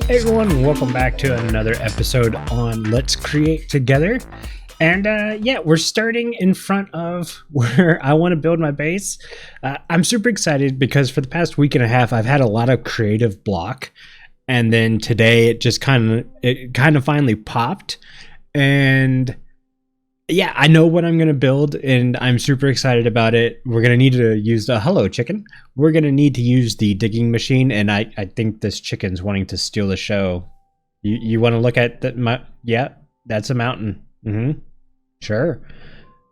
Hey everyone, welcome back to another episode on Let's Create Together. And we're starting in front of where I want to build my base. I'm super excited because for the past week and a half, I've had a lot of creative block. And then today it kind of finally popped. And yeah, I know what I'm going to build and I'm super excited about it. We're going to need to use the hello chicken. We're going to need to use the digging machine. And I think this chicken's wanting to steal the show. You want to look at that? Yeah, that's a mountain. Sure.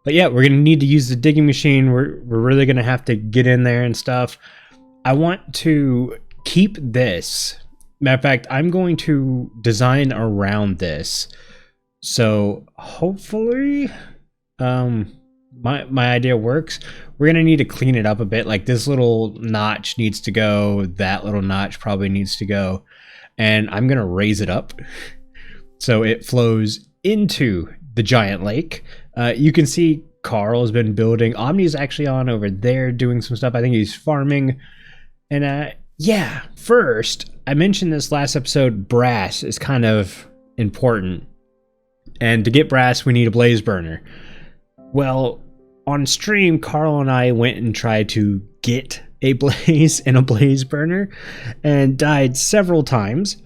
But yeah, we're going to need to use the digging machine. We're really going to have to get in there and stuff. I want to keep this. Matter of fact, I'm going to design around this. So hopefully my idea works. We're going to need to clean it up a bit. Like this little notch needs to go. That little notch probably needs to go. And I'm going to raise it up so it flows into the giant lake. You can see Carl has been building. Aubni's actually on over there doing some stuff. I think he's farming. And yeah, first, I mentioned this last episode, brass is kind of important. And to get brass, we need a blaze burner. Well, on stream, Carl and I went and tried to get a blaze and a blaze burner and died several times.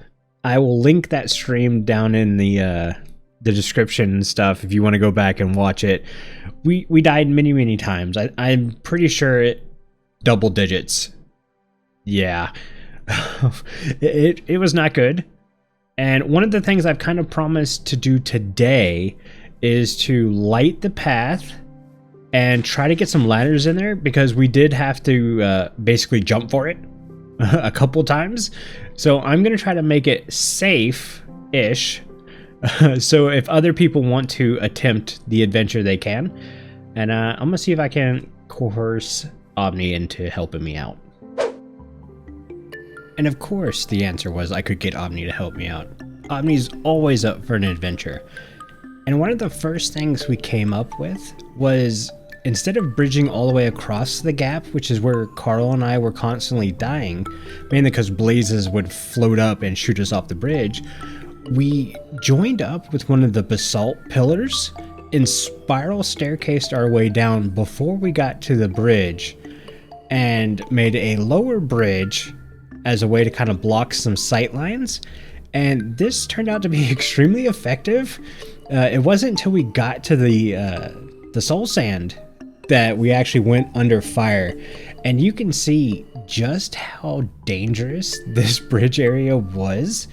I will link that stream down in the description and stuff if you want to go back and watch it. We died many times. I'm pretty sure double digits. Yeah. it was not good. And one of the things I've kind of promised to do today is to light the path and try to get some ladders in there because we did have to basically jump for it a couple times. So I'm going to try to make it safe-ish. So if other people want to attempt the adventure, they can. And I'm going to see if I can coerce Aubni into helping me out. And of course, the answer was I could get Aubni to help me out. Aubni's always up for an adventure. And one of the first things we came up with was, instead of bridging all the way across the gap, which is where Carl and I were constantly dying, mainly because blazes would float up and shoot us off the bridge, we joined up with one of the basalt pillars and spiral staircased our way down before we got to the bridge and made a lower bridge as a way to kind of block some sight lines. And this turned out to be extremely effective. It wasn't until we got to the soul sand that we actually went under fire. And you can see just how dangerous this bridge area was.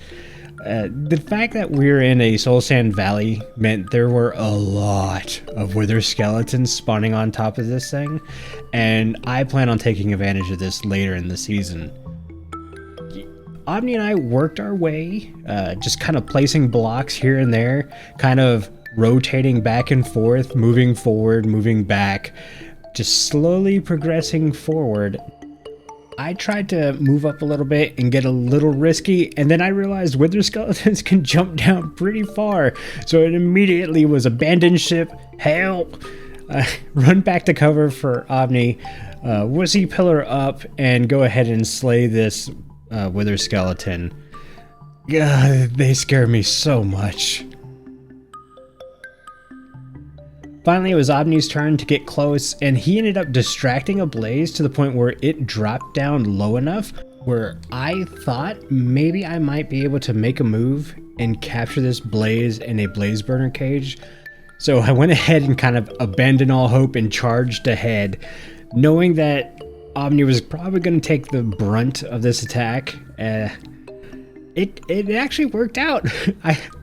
The fact that we were in a soul sand valley meant there were a lot of wither skeletons spawning on top of this thing. And I plan on taking advantage of this later in the season. Aubni and I worked our way, just kind of placing blocks here and there, kind of rotating back and forth, moving forward, moving back, just slowly progressing forward. I tried to move up a little bit and get a little risky, and then I realized wither skeletons can jump down pretty far, so it immediately was abandon ship, help, run back to cover for Aubni, wussy pillar up, and go ahead and slay this wither skeleton. God, they scare me so much. Finally, it was Aubni's turn to get close, and he ended up distracting a blaze to the point where it dropped down low enough where I thought maybe I might be able to make a move and capture this blaze in a blaze burner cage. So I went ahead and kind of abandoned all hope and charged ahead, knowing that Aubni was probably going to take the brunt of this attack. It actually worked out.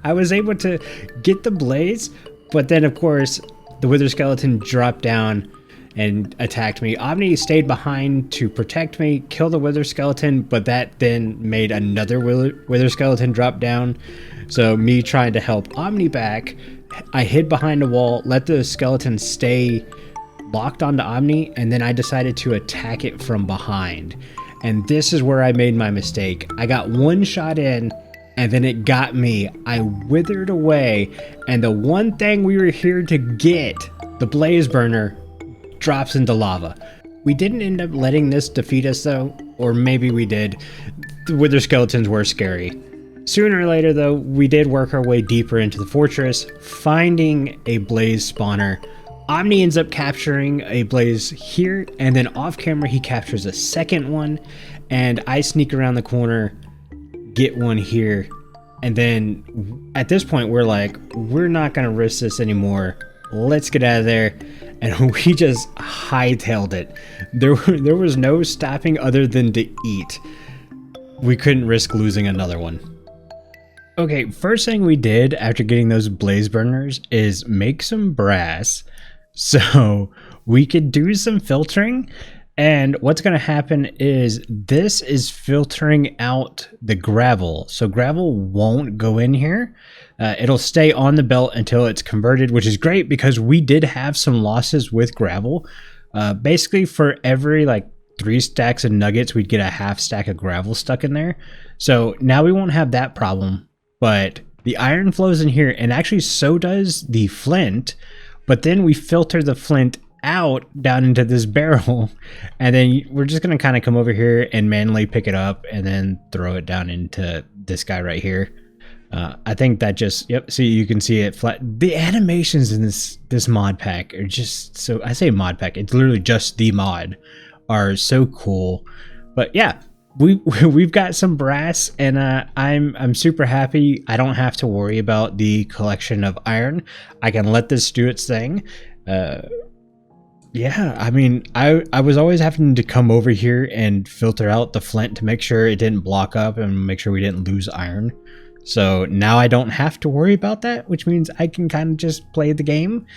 I was able to get the blaze, but then of course the wither skeleton dropped down and attacked me. Aubni stayed behind to protect me, kill the wither skeleton, but that then made another wither skeleton drop down. So me trying to help Aubni back, I hid behind a wall, let the skeleton stay locked onto Aubni, and then I decided to attack it from behind. And this is where I made my mistake. I got one shot in, and then it got me. I withered away, and the one thing we were here to get, the blaze burner, drops into lava. We didn't end up letting this defeat us though, or maybe we did. The wither skeletons were scary. Sooner or later, though, we did work our way deeper into the fortress, finding a blaze spawner. Aubni ends up capturing a blaze here, and then off camera he captures a second one, and I sneak around the corner, get one here, and then at this point we're like, we're not gonna risk this anymore. Let's get out of there. And we just hightailed it. There was no stopping other than to eat. We couldn't risk losing another one. Okay, first thing we did after getting those blaze burners is make some brass so we could do some filtering. And what's going to happen is this is filtering out the gravel. So gravel won't go in here. It'll stay on the belt until it's converted, which is great because we did have some losses with gravel. Basically for every like 3 stacks of nuggets, we'd get a half stack of gravel stuck in there. So now we won't have that problem, but the iron flows in here, and actually so does the flint. But then we filter the flint out down into this barrel, and then we're just going to kind of come over here and manually pick it up and then throw it down into this guy right here. I think that just, yep, see, you can see it flat. The animations in this mod pack are just so, I say mod pack, it's literally just the mod, are so cool. But yeah, we've got some brass, and I'm super happy. I don't have to worry about the collection of iron. I can let this do its thing. Yeah, I mean, I was always having to come over here and filter out the flint to make sure it didn't block up and make sure we didn't lose iron. So now I don't have to worry about that, which means I can kind of just play the game,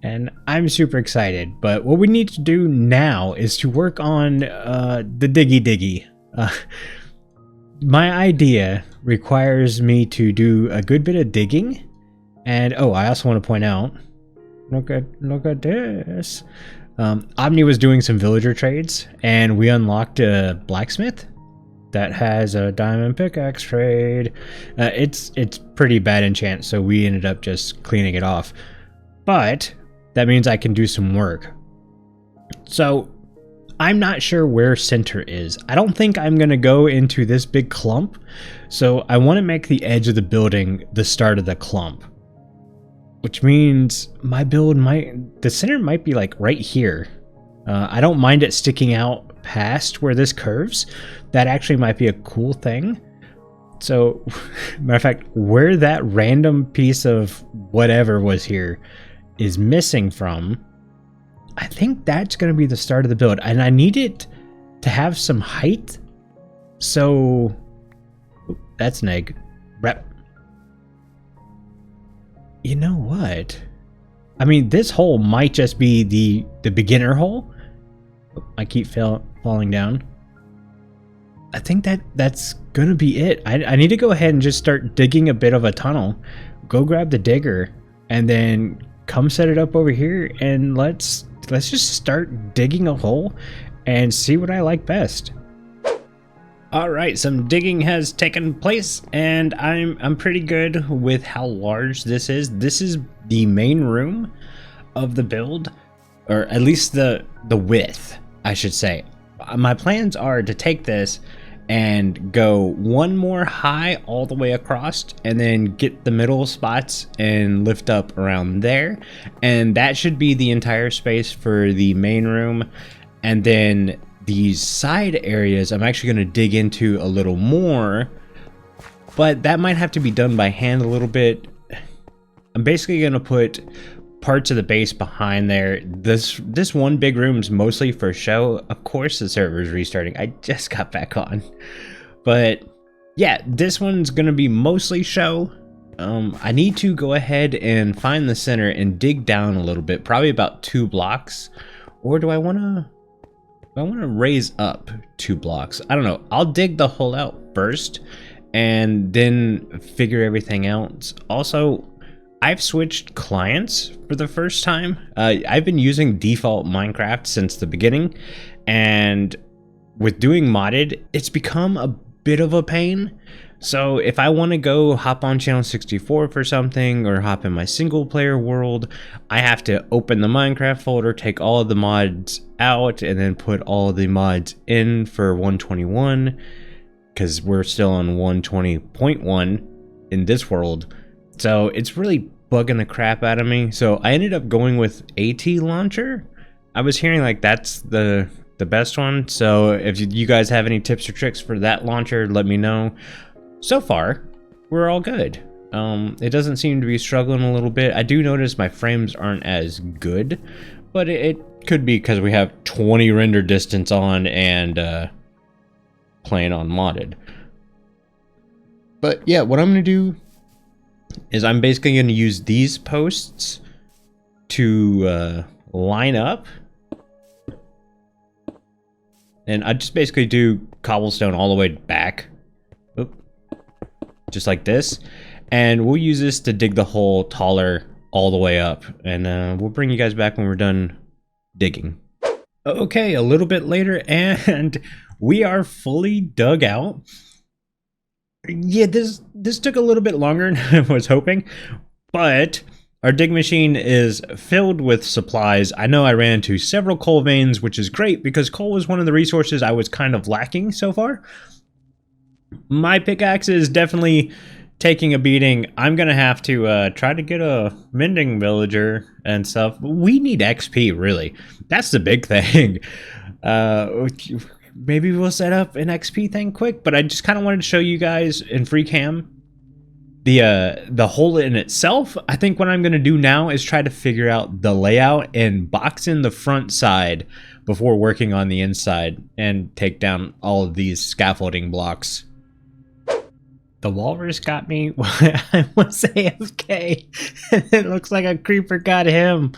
and I'm super excited. But what we need to do now is to work on the diggy. My idea requires me to do a good bit of digging, and oh, I also want to point out, look at this. Aubni was doing some villager trades, and we unlocked a blacksmith that has a diamond pickaxe trade. It's pretty bad enchant, so we ended up just cleaning it off. But that means I can do some work. So I'm not sure where center is. I don't think I'm gonna go into this big clump. So I want to make the edge of the building the start of the clump, which means my build the center might be like right here. I don't mind it sticking out past where this curves. That actually might be a cool thing. So, matter of fact, where that random piece of whatever was here is missing from, I think that's going to be the start of the build. And I need it to have some height. So, that's an egg. You know what? I mean, this hole might just be the beginner hole. I keep falling down. I think that's gonna be it. I need to go ahead and just start digging a bit of a tunnel. Go grab the digger and then come set it up over here, and let's just start digging a hole and see what I like best. All right, some digging has taken place, and I'm pretty good with how large this is. This is the main room of the build, or at least the width, I should say. My plans are to take this and go one more high all the way across, and then get the middle spots and lift up around there, and that should be the entire space for the main room. And then these side areas I'm actually going to dig into a little more, but that might have to be done by hand a little bit. I'm basically going to put parts of the base behind there. This one big room is mostly for show. Of course the server is restarting. I just got back on. But yeah, this one's going to be mostly show. I need to go ahead and find the center and dig down a little bit, probably about 2 blocks. Or do I want to raise up 2 blocks? I don't know. I'll dig the hole out first and then figure everything out. Also, I've switched clients for the first time. I've been using default Minecraft since the beginning, and with doing modded, it's become a bit of a pain. So if I want to go hop on channel 64 for something, or hop in my single player world, I have to open the Minecraft folder, take all of the mods out, and then put all of the mods in for 121. because we're still on 120.1 in this world. So it's really bugging the crap out of me. So I ended up going with AT launcher. I was hearing like that's the best one. So if you guys have any tips or tricks for that launcher, let me know. So far, we're all good. It doesn't seem to be struggling a little bit. I do notice my frames aren't as good, but it could be because we have 20 render distance on and playing on modded. But yeah, what I'm going to do is I'm basically going to use these posts to line up. And I just basically do cobblestone all the way back. Oop. Just like this. And we'll use this to dig the hole taller all the way up. And we'll bring you guys back when we're done digging. Okay, a little bit later, and we are fully dug out. Yeah, this took a little bit longer than I was hoping, but our dig machine is filled with supplies. I know I ran into several coal veins, which is great because coal was one of the resources I was kind of lacking so far. My pickaxe is definitely taking a beating. I'm gonna have to try to get a mending villager and stuff. We need XP, really. That's the big thing. Maybe we'll set up an XP thing quick, but I just kind of wanted to show you guys in free cam the hole in itself. I think what I'm going to do now is try to figure out the layout and box in the front side before working on the inside and take down all of these scaffolding blocks. The walrus got me when I was AFK, and it looks like a creeper got him.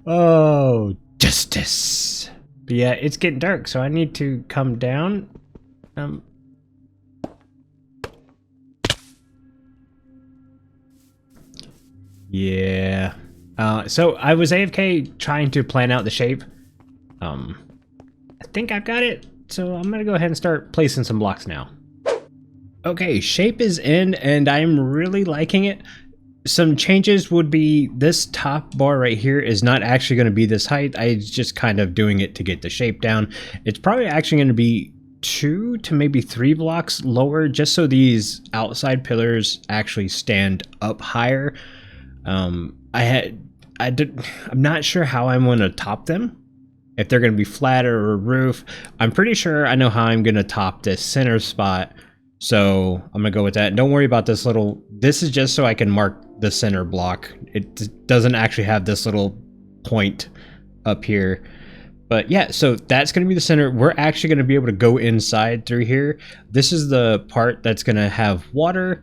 Oh, justice. But yeah, it's getting dark, so I need to come down. Yeah. So I was AFK trying to plan out the shape. I think I've got it, so I'm gonna go ahead and start placing some blocks now. Okay, shape is in, and I'm really liking it. Some changes would be this top bar right here is not actually going to be this height. I just kind of doing it to get the shape down. It's probably actually going to be 2 to maybe 3 blocks lower, just so these outside pillars actually stand up higher. I'm not sure how I'm going to top them. If they're going to be flat or a roof. I'm pretty sure I know how I'm going to top this center spot. So I'm gonna go with that. Don't worry about this little, this is just so I can mark the center block. It doesn't actually have this little point up here. But yeah, so that's gonna be the center. We're actually gonna be able to go inside through here. This is the part that's gonna have water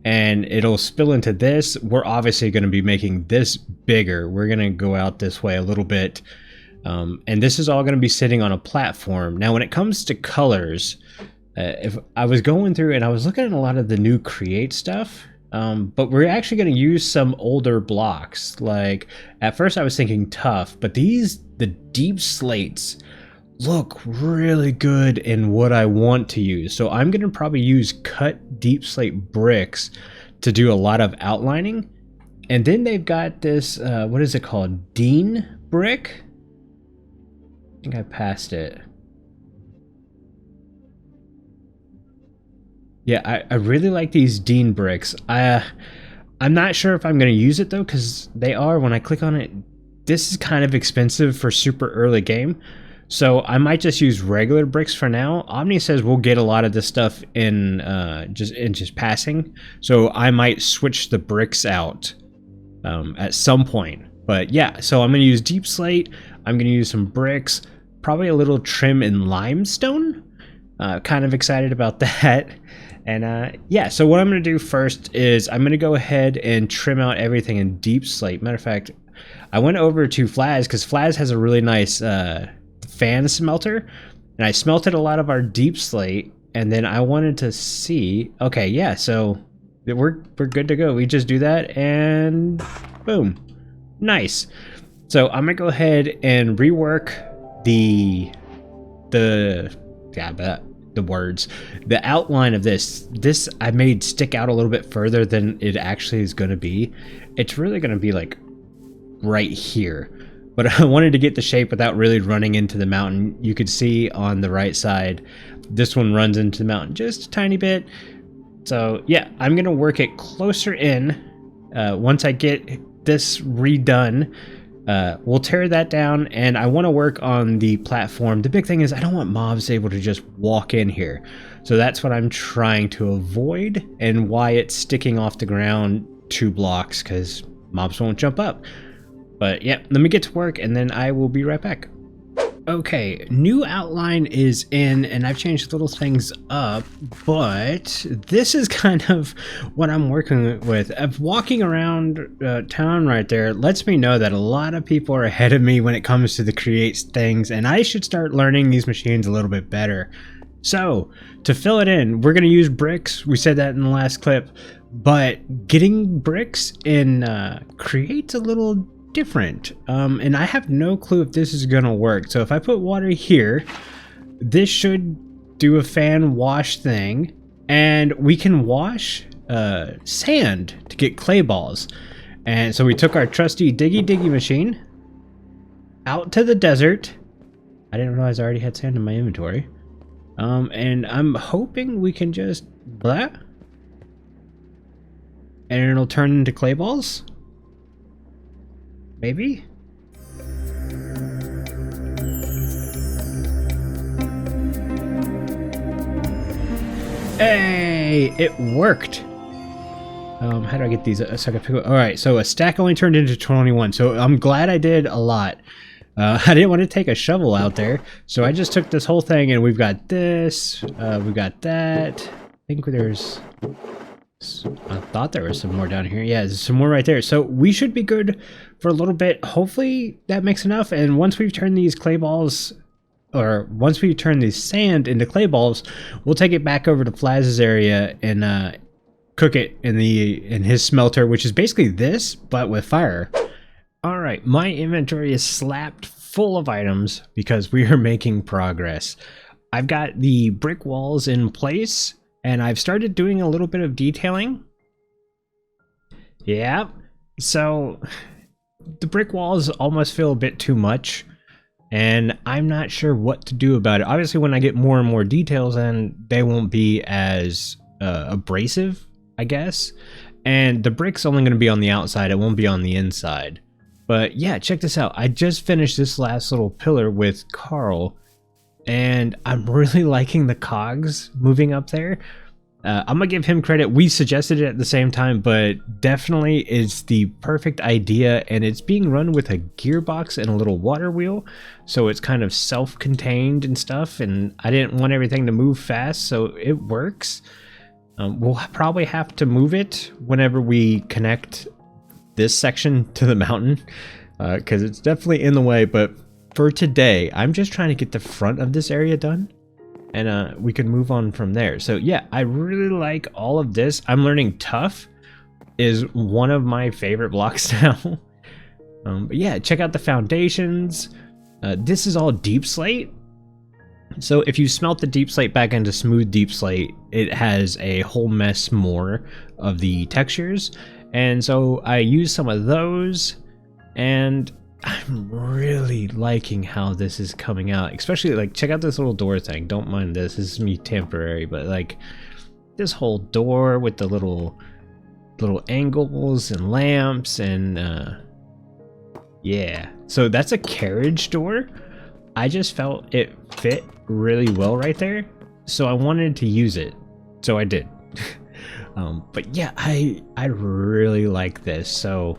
and it'll spill into this. We're obviously gonna be making this bigger. We're gonna go out this way a little bit. And this is all gonna be sitting on a platform. Now when it comes to colors, if I was going through and I was looking at a lot of the new Create stuff, but we're actually going to use some older blocks. Like at first I was thinking tough, but the deep slates look really good in what I want to use. So I'm going to probably use cut deep slate bricks to do a lot of outlining. And then they've got this, what is it called? Dean brick? I think I passed it. Yeah, I really like these Dean bricks. I'm not sure if I'm going to use it though, because they are, when I click on it, this is kind of expensive for super early game. So I might just use regular bricks for now. Aubni says we'll get a lot of this stuff in just passing. So I might switch the bricks out at some point. But yeah, so I'm going to use deep slate. I'm going to use some bricks, probably a little trim in limestone. Kind of excited about that. And yeah, so what I'm going to do first is I'm going to go ahead and trim out everything in deep slate. Matter of fact, I went over to Flaz because Flaz has a really nice fan smelter. And I smelted a lot of our deep slate. And then I wanted to see, okay, yeah, so we're good to go. We just do that and boom. Nice. So I'm going to go ahead and rework the outline of this I made stick out a little bit further than it actually is going to be. It's really going to be like right here, but I wanted to get the shape without really running into the mountain. You could see on the right side, this one runs into the mountain just a tiny bit. So yeah, I'm gonna work it closer in. Once I get this redone, we'll tear that down, and I want to work on the platform. The big thing is I don't want mobs able to just walk in here. So that's what I'm trying to avoid, and why it's sticking off the ground 2 blocks, because mobs won't jump up. But yeah, let me get to work and then I will be right back. Okay, new outline is in, and I've changed little things up, but this is kind of what I'm working with. Walking around town right there lets me know that a lot of people are ahead of me when it comes to the create things, and I should start learning these machines a little bit better. So, to fill it in, we're going to use bricks. We said that in the last clip, but getting bricks in Create's a little different, and I have no clue if this is gonna work. So if I put water here, this should do a fan wash thing, and we can wash sand to get clay balls. And so we took our trusty diggy machine out to the desert. I didn't realize I already had sand in my inventory, and I'm hoping we can just blah, and it'll turn into clay balls. Maybe? Hey, it worked. How do I get these? So I can pick up. All right, so a stack only turned into 21. So I'm glad I did a lot. I didn't want to take a shovel out there, so I just took this whole thing, and we've got this. We got that. I think there's. I thought there was some more down here. Yeah, there's some more right there. So we should be good for a little bit. Hopefully that makes enough. And once we've turned these clay balls, or once we turn the sand into clay balls, we'll take it back over to Flazz's area and cook it in his smelter, which is basically this, but with fire. All right, my inventory is slapped full of items because we are making progress. I've got the brick walls in place, and I've started doing a little bit of detailing. Yeah, so the brick walls almost feel a bit too much, and I'm not sure what to do about it. Obviously, when I get more and more details in, they won't be as abrasive, I guess. And the brick's only going to be on the outside, it won't be on the inside. But yeah, check this out. I just finished this last little pillar with Carl, and I'm really liking the cogs moving up there. I'm gonna give him credit. We suggested it at the same time, but definitely it's the perfect idea, and it's being run with a gearbox and a little water wheel, so it's kind of self-contained and stuff, and I didn't want everything to move fast, so it works. We'll probably have to move it whenever we connect this section to the mountain, because it's definitely in the way, but for today, I'm just trying to get the front of this area done, and we can move on from there. So yeah, I really like all of this. I'm learning tough is one of my favorite blocks now. But yeah, check out the foundations. This is all deep slate. So if you smelt the deep slate back into smooth deep slate, it has a whole mess more of the textures. And so I used some of those, and I'm really liking how this is coming out. Especially, like, check out this little door thing. Don't mind this. This is me temporary, but like this whole door with the little angles and lamps and yeah. So that's a carriage door. I just felt it fit really well right there, so I wanted to use it. So I did. But yeah, I really like this. So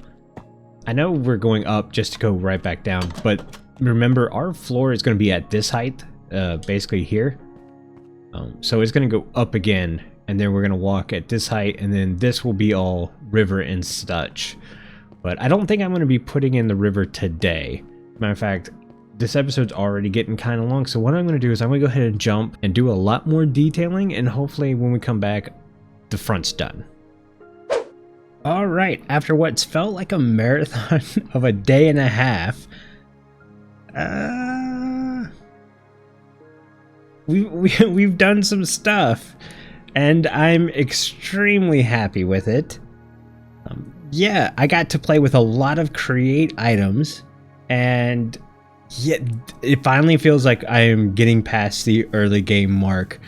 I know we're going up just to go right back down, but remember our floor is going to be at this height, basically here. So it's going to go up again, and then we're going to walk at this height, and then this will be all river and such. But I don't think I'm going to be putting in the river today. Matter of fact, this episode's already getting kind of long, so what I'm going to do is I'm going to go ahead and jump and do a lot more detailing, and hopefully when we come back, the front's done. Alright, after what's felt like a marathon of a day and a half, we've done some stuff, and I'm extremely happy with it. Yeah, I got to play with a lot of create items, and yeah, it finally feels like I am getting past the early game mark.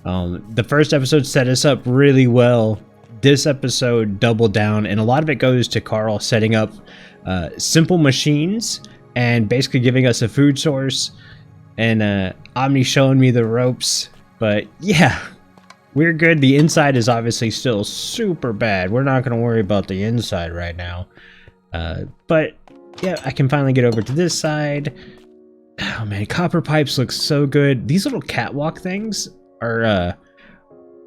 The first episode set us up really well. This episode doubled down, and a lot of it goes to Carl setting up simple machines and basically giving us a food source, and Aubni showing me the ropes. But yeah, we're good. The inside is obviously still super bad. We're not going to worry about the inside right now. But yeah, I can finally get over to this side. Oh man, copper pipes look so good. These little catwalk things are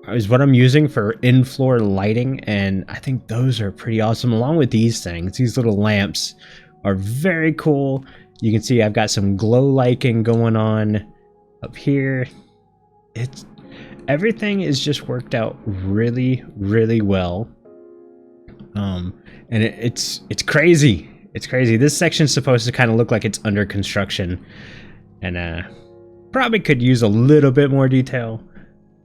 is what I'm using for in-floor lighting, and I think those are pretty awesome, along with these things. These little lamps are very cool. You can see I've got some glow lighting going on up here. Everything is just worked out really, really well. And it's crazy. It's crazy. This section's supposed to kind of look like it's under construction, and probably could use a little bit more detail,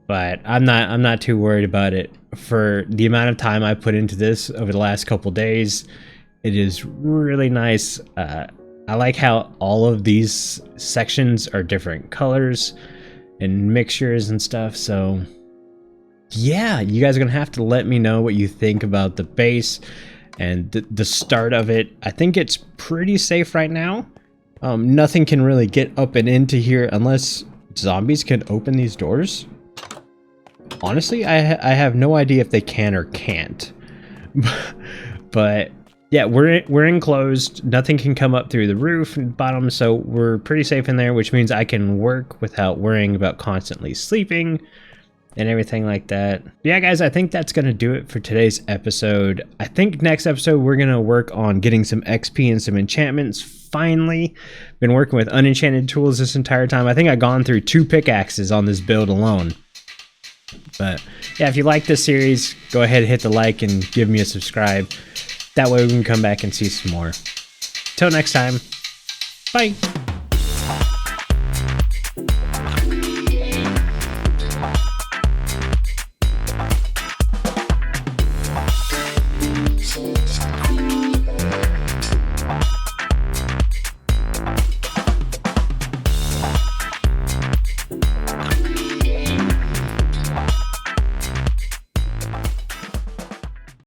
but I'm not too worried about it. For the amount of time I put into this over the last couple days, it is really nice. I like how all of these sections are different colors and mixtures and stuff. So yeah, you guys are gonna have to let me know what you think about the base and the start of it. I think it's pretty safe right now. Nothing can really get up and into here unless zombies can open these doors. Honestly, I have no idea if they can or can't. But yeah, we're enclosed. Nothing can come up through the roof and bottom, so we're pretty safe in there, which means I can work without worrying about constantly sleeping and everything like that. Yeah, guys, I think that's gonna do it for today's episode. I think next episode we're gonna work on getting some XP and some enchantments. Finally, been working with unenchanted tools this entire time. I think I've gone through 2 pickaxes on this build alone. But yeah, if you like this series, go ahead and hit the like and give me a subscribe. That way we can come back and see some more. Till next time, bye.